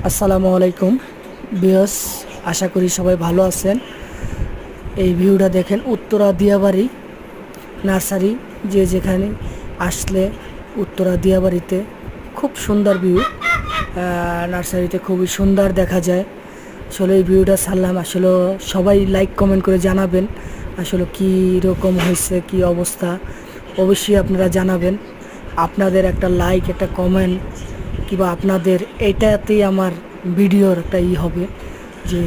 আসসালামু আলাইকুম বিয়স, আশা করি সবাই ভালো আছেন। এই ভিউটা দেখেন উত্তরা দিয়াবাড়ি নার্সারি। যে যেখানে আসলে উত্তরা দিয়াবাড়িতে খুব সুন্দর ভিউ। নার্সারিতে খুবই সুন্দর দেখা যায়। আসলে এই ভিউটা ছাড়লাম, আসলে সবাই লাইক কমেন্ট করে জানাবেন আসলে কী রকম হয়েছে, কী অবস্থা অবশ্যই আপনারা জানাবেন। আপনাদের একটা লাইক, একটা কমেন্ট কিংবা আপনাদের এটাতেই আমার ভিডিওর একটা হবে যে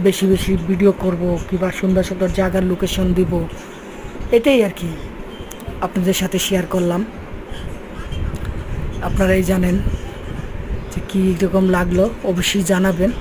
বেশি বেশি ভিডিও করব কিংবা সুন্দর সুন্দর জায়গার লোকেশন দিব, এটাই আর কি আপনাদের সাথে শেয়ার করলাম। আপনারাই জানেন যে কী রকম লাগলো, অবশ্যই জানাবেন।